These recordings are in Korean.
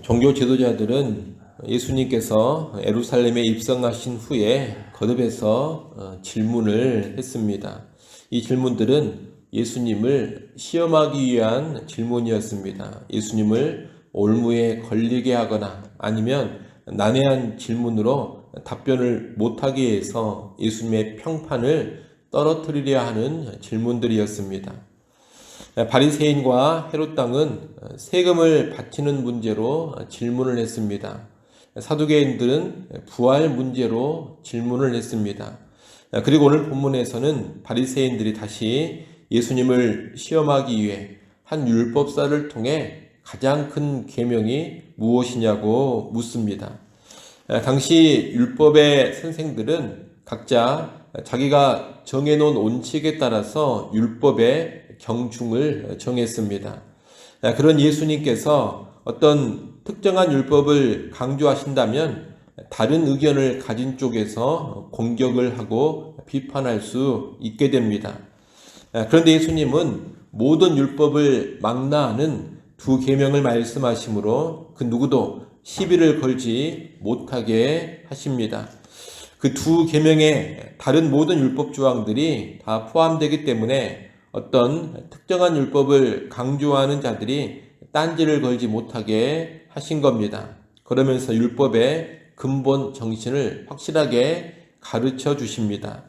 종교 지도자들은 예수님께서 예루살렘에 입성하신 후에 거듭해서 질문을 했습니다. 이 질문들은 예수님을 시험하기 위한 질문이었습니다. 예수님을 올무에 걸리게 하거나 아니면 난해한 질문으로 답변을 못하게 해서 예수님의 평판을 떨어뜨리려 하는 질문들이었습니다. 바리새인과 헤롯 당은 세금을 바치는 문제로 질문을 했습니다. 사두개인들은 부활 문제로 질문을 했습니다. 그리고 오늘 본문에서는 바리새인들이 다시 예수님을 시험하기 위해 한 율법사를 통해 가장 큰 계명이 무엇이냐고 묻습니다. 당시 율법의 선생들은 각자 자기가 정해놓은 원칙에 따라서 율법의 경중을 정했습니다. 그런 예수님께서 어떤 특정한 율법을 강조하신다면 다른 의견을 가진 쪽에서 공격을 하고 비판할 수 있게 됩니다. 그런데 예수님은 모든 율법을 망라하는 두 계명을 말씀하시므로 그 누구도 시비를 걸지 못하게 하십니다. 그 두 계명에 다른 모든 율법 조항들이 다 포함되기 때문에 어떤 특정한 율법을 강조하는 자들이 딴지를 걸지 못하게 하신 겁니다. 그러면서 율법의 근본 정신을 확실하게 가르쳐 주십니다.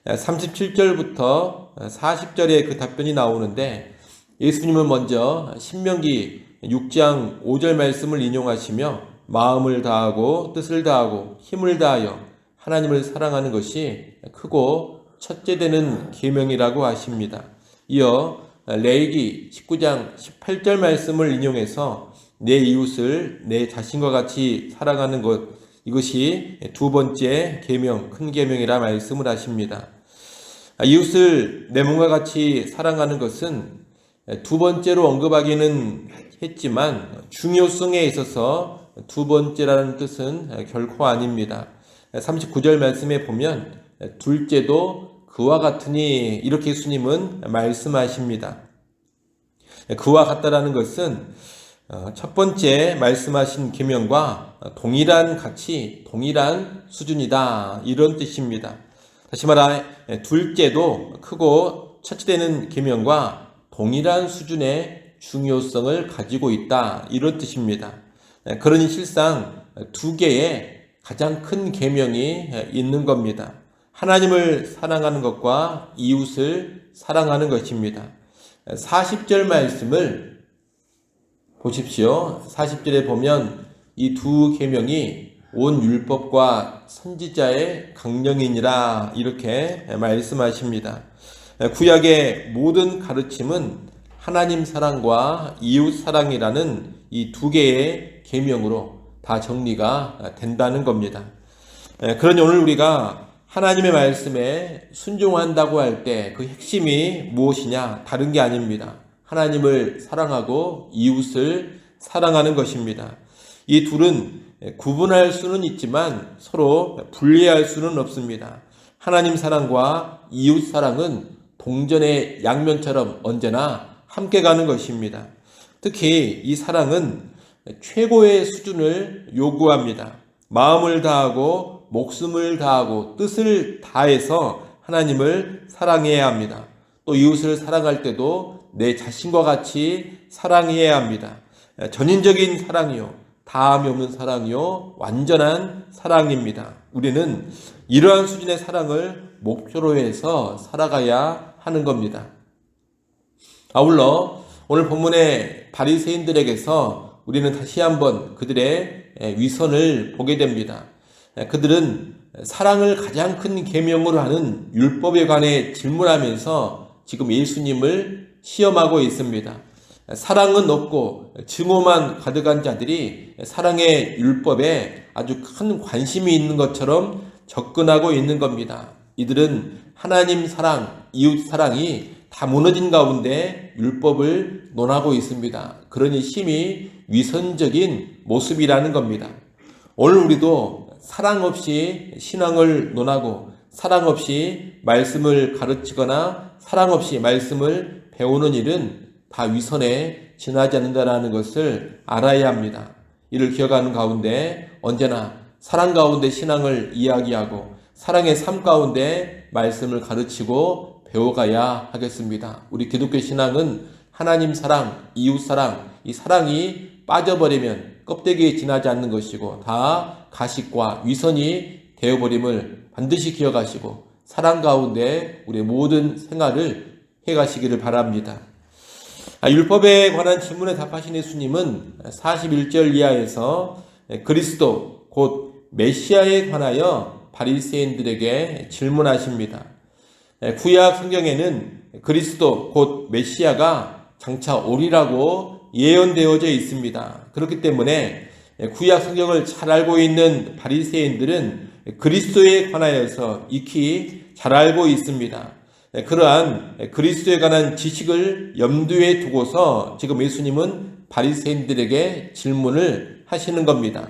37절부터 40절에 그 답변이 나오는데 예수님은 먼저 신명기 6장 5절 말씀을 인용하시며 마음을 다하고 뜻을 다하고 힘을 다하여 하나님을 사랑하는 것이 크고 첫째 되는 계명이라고 하십니다. 이어 레위기 19장 18절 말씀을 인용해서 내 이웃을 내 자신과 같이 사랑하는 것, 이것이 두 번째 계명, 큰 계명이라 말씀을 하십니다. 이웃을 내 몸과 같이 사랑하는 것은 두 번째로 언급하기는 했지만 중요성에 있어서 두 번째라는 뜻은 결코 아닙니다. 39절 말씀에 보면 둘째도 그와 같으니 이렇게 예수님은 말씀하십니다. 그와 같다라는 것은 첫 번째 말씀하신 계명과 동일한 가치, 동일한 수준이다 이런 뜻입니다. 다시 말하여 둘째도 크고 첫째 되는 계명과 동일한 수준의 중요성을 가지고 있다 이런 뜻입니다. 그러니 실상 두 개의 가장 큰 계명이 있는 겁니다. 하나님을 사랑하는 것과 이웃을 사랑하는 것입니다. 40절 말씀을 보십시오. 40절에 보면 이 두 계명이 온 율법과 선지자의 강령이니라 이렇게 말씀하십니다. 구약의 모든 가르침은 하나님 사랑과 이웃 사랑이라는 이 두 개의 계명으로 다 정리가 된다는 겁니다. 그러니 오늘 우리가 하나님의 말씀에 순종한다고 할 때 그 핵심이 무엇이냐? 다른 게 아닙니다. 하나님을 사랑하고 이웃을 사랑하는 것입니다. 이 둘은 구분할 수는 있지만 서로 분리할 수는 없습니다. 하나님 사랑과 이웃 사랑은 동전의 양면처럼 언제나 함께 가는 것입니다. 특히 이 사랑은 최고의 수준을 요구합니다. 마음을 다하고 목숨을 다하고 뜻을 다해서 하나님을 사랑해야 합니다. 또 이웃을 사랑할 때도 내 자신과 같이 사랑해야 합니다. 전인적인 사랑이요, 다함이 없는 사랑이요, 완전한 사랑입니다. 우리는 이러한 수준의 사랑을 목표로 해서 살아가야 하는 겁니다. 아울러 오늘 본문의 바리새인들에게서 우리는 다시 한번 그들의 위선을 보게 됩니다. 그들은 사랑을 가장 큰 계명으로 하는 율법에 관해 질문하면서 지금 예수님을 시험하고 있습니다. 사랑은 없고 증오만 가득한 자들이 사랑의 율법에 아주 큰 관심이 있는 것처럼 접근하고 있는 겁니다. 이들은 하나님 사랑, 이웃 사랑이 다 무너진 가운데 율법을 논하고 있습니다. 그러니 심히 위선적인 모습이라는 겁니다. 오늘 우리도 사랑 없이 신앙을 논하고 사랑 없이 말씀을 가르치거나 사랑 없이 말씀을 배우는 일은 다 위선에 지나지 않는다는 것을 알아야 합니다. 이를 기억하는 가운데 언제나 사랑 가운데 신앙을 이야기하고 사랑의 삶 가운데 말씀을 가르치고 배워가야 하겠습니다. 우리 기독교 신앙은 하나님 사랑, 이웃 사랑, 이 사랑이 빠져버리면 껍데기에 지나지 않는 것이고 다 가식과 위선이 되어버림을 반드시 기억하시고 사랑 가운데 우리의 모든 생활을 해가시기를 바랍니다. 율법에 관한 질문에 답하신 예수님은 41절 이하에서 그리스도 곧 메시아에 관하여 바리새인들에게 질문하십니다. 구약 성경에는 그리스도 곧 메시아가 장차 오리라고 예언되어져 있습니다. 그렇기 때문에 구약 성경을 잘 알고 있는 바리새인들은 그리스도에 관하여서 익히 잘 알고 있습니다. 그러한 그리스도에 관한 지식을 염두에 두고서 지금 예수님은 바리새인들에게 질문을 하시는 겁니다.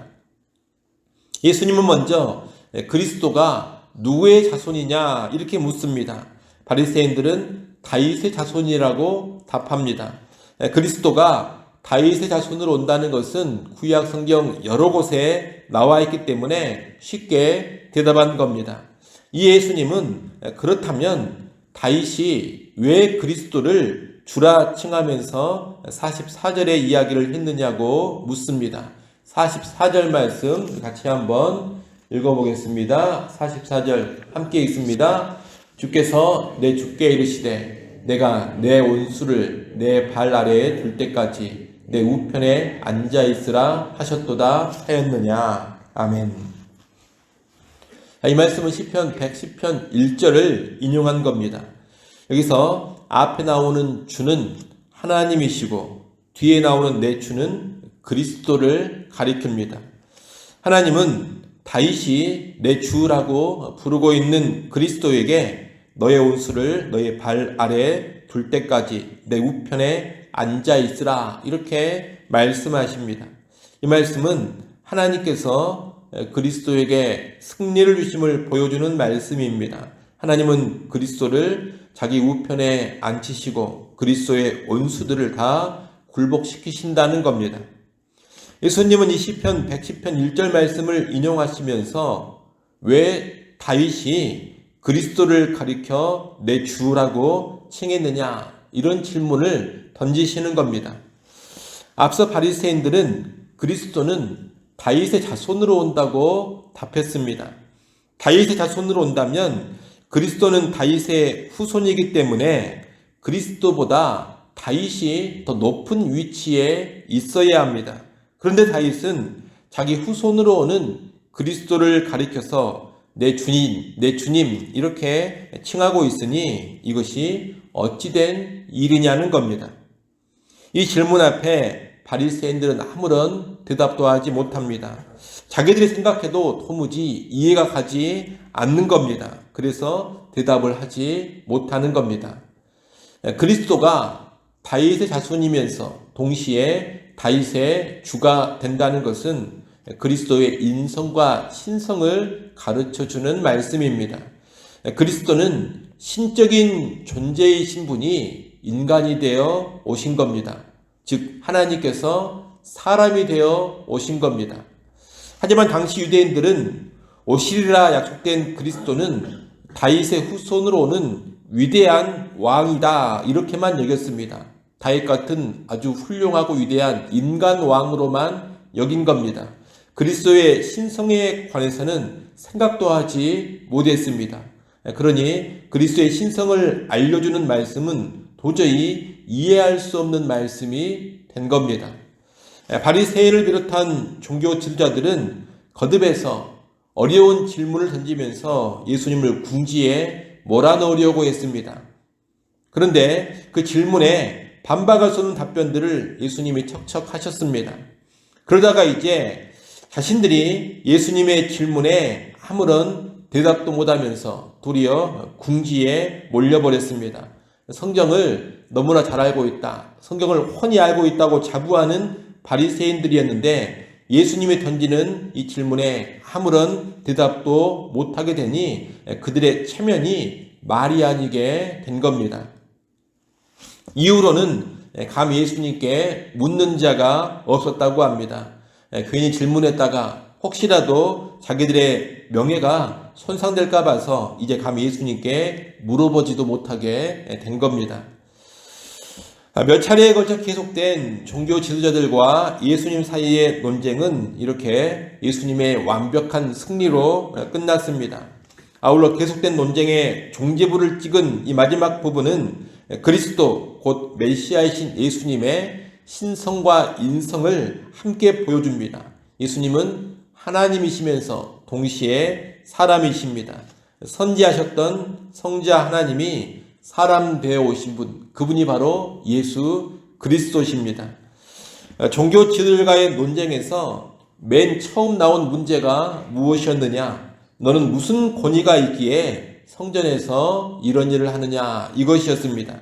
예수님은 먼저 그리스도가 누구의 자손이냐 이렇게 묻습니다. 바리새인들은 다윗의 자손이라고 답합니다. 그리스도가 다윗의 자손으로 온다는 것은 구약 성경 여러 곳에 나와 있기 때문에 쉽게 대답한 겁니다. 이 예수님은 그렇다면 다윗이 왜 그리스도를 주라 칭하면서 44절의 이야기를 했느냐고 묻습니다. 44절 말씀 같이 한번 읽어보겠습니다. 44절 함께 읽습니다. 주께서 내 주께 이르시되 내가 내 온수를 내 발 아래에 둘 때까지 내 우편에 앉아있으라 하셨도다 하였느냐. 아멘. 이 말씀은 시편 110편 1절을 인용한 겁니다. 여기서 앞에 나오는 주는 하나님이시고 뒤에 나오는 내 주는 그리스도를 가리킵니다. 하나님은 다윗이 내 주라고 부르고 있는 그리스도에게 너의 온수를 너의 발 아래에 둘 때까지 내 우편에 앉아 있으라 이렇게 말씀하십니다. 이 말씀은 하나님께서 그리스도에게 승리를 주심을 보여주는 말씀입니다. 하나님은 그리스도를 자기 우편에 앉히시고 그리스도의 온수들을 다 굴복시키신다는 겁니다. 예수님은 이 시편 110편 1절 말씀을 인용하시면서 왜 다윗이 그리스도를 가리켜 내 주라고 칭했느냐 이런 질문을 던지시는 겁니다. 앞서 바리새인들은 그리스도는 다윗의 자손으로 온다고 답했습니다. 다윗의 자손으로 온다면 그리스도는 다윗의 후손이기 때문에 그리스도보다 다윗이 더 높은 위치에 있어야 합니다. 그런데 다윗은 자기 후손으로 오는 그리스도를 가리켜서 내 주님 이렇게 칭하고 있으니 이것이 어찌된 일이냐는 겁니다. 이 질문 앞에 바리새인들은 아무런 대답도 하지 못합니다. 자기들이 생각해도 도무지 이해가 가지 않는 겁니다. 그래서 대답을 하지 못하는 겁니다. 그리스도가 다윗의 자손이면서 동시에 다윗의 주가 된다는 것은 그리스도의 인성과 신성을 가르쳐주는 말씀입니다. 그리스도는 신적인 존재이신 분이 인간이 되어 오신 겁니다. 즉 하나님께서 사람이 되어 오신 겁니다. 하지만 당시 유대인들은 오시리라 약속된 그리스도는 다윗의 후손으로 오는 위대한 왕이다 이렇게만 여겼습니다. 다윗 같은 아주 훌륭하고 위대한 인간 왕으로만 여긴 겁니다. 그리스도의 신성에 관해서는 생각도 하지 못했습니다. 그러니 그리스도의 신성을 알려주는 말씀은 도저히 이해할 수 없는 말씀이 된 겁니다. 바리새인을 비롯한 종교 지도자들은 거듭해서 어려운 질문을 던지면서 예수님을 궁지에 몰아넣으려고 했습니다. 그런데 그 질문에 반박할 수 없는 답변들을 예수님이 척척하셨습니다. 그러다가 이제 자신들이 예수님의 질문에 아무런 대답도 못하면서 도리어 궁지에 몰려버렸습니다. 성경을 너무나 잘 알고 있다. 성경을 훤히 알고 있다고 자부하는 바리새인들이었는데 예수님이 던지는 이 질문에 아무런 대답도 못하게 되니 그들의 체면이 말이 아니게 된 겁니다. 이후로는 감히 예수님께 묻는 자가 없었다고 합니다. 괜히 질문했다가 혹시라도 자기들의 명예가 손상될까 봐서 이제 감히 예수님께 물어보지도 못하게 된 겁니다. 몇 차례에 걸쳐 계속된 종교 지도자들과 예수님 사이의 논쟁은 이렇게 예수님의 완벽한 승리로 끝났습니다. 아울러 계속된 논쟁의 종지부를 찍은 이 마지막 부분은 그리스도 곧 메시아이신 예수님의 신성과 인성을 함께 보여줍니다. 예수님은 하나님이시면서 동시에 사람이십니다. 선지하셨던 성자 하나님이 사람 되어 오신 분, 그분이 바로 예수 그리스도십니다. 종교 지도자들과의 논쟁에서 맨 처음 나온 문제가 무엇이었느냐? 너는 무슨 권위가 있기에 성전에서 이런 일을 하느냐? 이것이었습니다.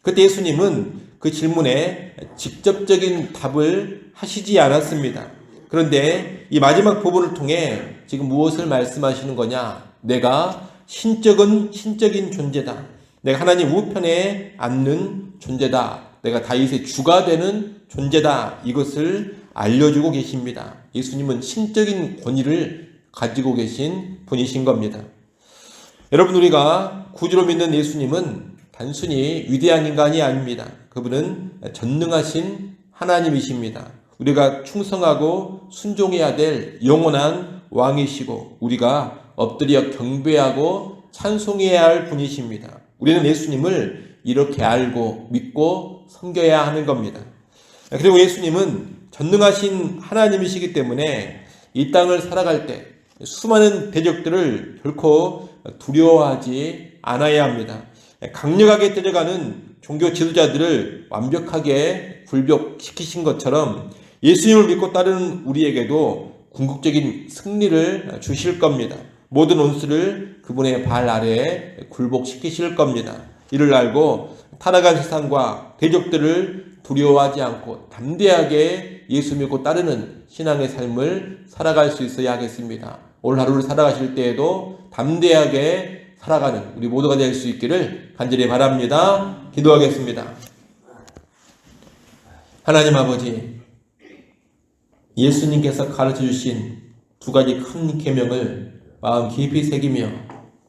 그때 예수님은 그 질문에 직접적인 답을 하시지 않았습니다. 그런데 이 마지막 부분을 통해 지금 무엇을 말씀하시는 거냐? 내가 신적인 존재다. 내가 하나님 우편에 앉는 존재다. 내가 다윗의 주가 되는 존재다. 이것을 알려주고 계십니다. 예수님은 신적인 권위를 가지고 계신 분이신 겁니다. 여러분, 우리가 구주로 믿는 예수님은 단순히 위대한 인간이 아닙니다. 그분은 전능하신 하나님이십니다. 우리가 충성하고 순종해야 될 영원한 왕이시고 우리가 엎드려 경배하고 찬송해야 할 분이십니다. 우리는 예수님을 이렇게 알고 믿고 섬겨야 하는 겁니다. 그리고 예수님은 전능하신 하나님이시기 때문에 이 땅을 살아갈 때 수많은 대적들을 결코 두려워하지 않아야 합니다. 강력하게 때려가는 종교 지도자들을 완벽하게 굴복시키신 것처럼 예수님을 믿고 따르는 우리에게도 궁극적인 승리를 주실 겁니다. 모든 원수를 그분의 발 아래에 굴복시키실 겁니다. 이를 알고 타락한 세상과 대적들을 두려워하지 않고 담대하게 예수 믿고 따르는 신앙의 삶을 살아갈 수 있어야 하겠습니다. 오늘 하루를 살아가실 때에도 담대하게 살아가는 우리 모두가 될 수 있기를 간절히 바랍니다. 기도하겠습니다. 하나님 아버지, 예수님께서 가르쳐 주신 두 가지 큰 계명을 마음 깊이 새기며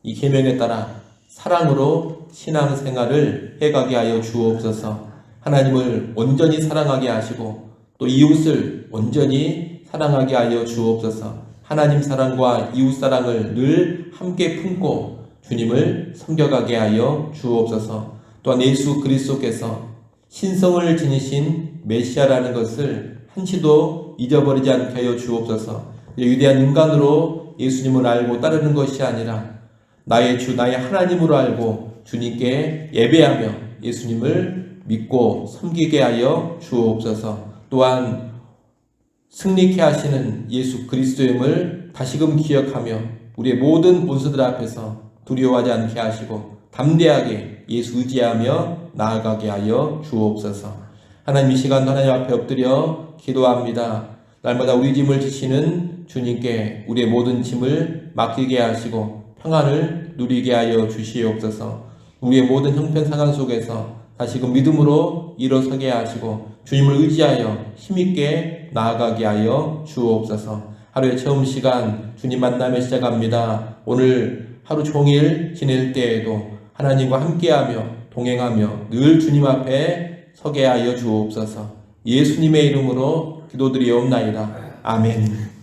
이 계명에 따라 사랑으로 신앙생활을 해가게 하여 주옵소서. 하나님을 온전히 사랑하게 하시고 또 이웃을 온전히 사랑하게 하여 주옵소서. 하나님 사랑과 이웃 사랑을 늘 함께 품고 주님을 섬겨가게 하여 주옵소서. 또한 예수 그리스도께서 신성을 지니신 메시아라는 것을 한시도 잊어버리지 않게 하여 주옵소서. 위대한 인간으로 예수님을 알고 따르는 것이 아니라 나의 주, 나의 하나님으로 알고 주님께 예배하며 예수님을 믿고 섬기게 하여 주옵소서. 또한 승리케 하시는 예수 그리스도임을 다시금 기억하며 우리의 모든 본수들 앞에서 두려워하지 않게 하시고 담대하게 예수 의지하며 나아가게 하여 주옵소서. 하나님, 이 시간도 하나님 앞에 엎드려 기도합니다. 날마다 우리 짐을 지시는 주님께 우리의 모든 짐을 맡기게 하시고 평안을 누리게 하여 주시옵소서. 우리의 모든 형편 상황 속에서 다시금 믿음으로 일어서게 하시고 주님을 의지하여 힘있게 나아가게 하여 주옵소서. 하루의 처음 시간 주님 만남에 시작합니다. 오늘 하루 종일 지낼 때에도 하나님과 함께하며 동행하며 늘 주님 앞에 서게 하여 주옵소서. 예수님의 이름으로 기도드리옵나이다. 아멘.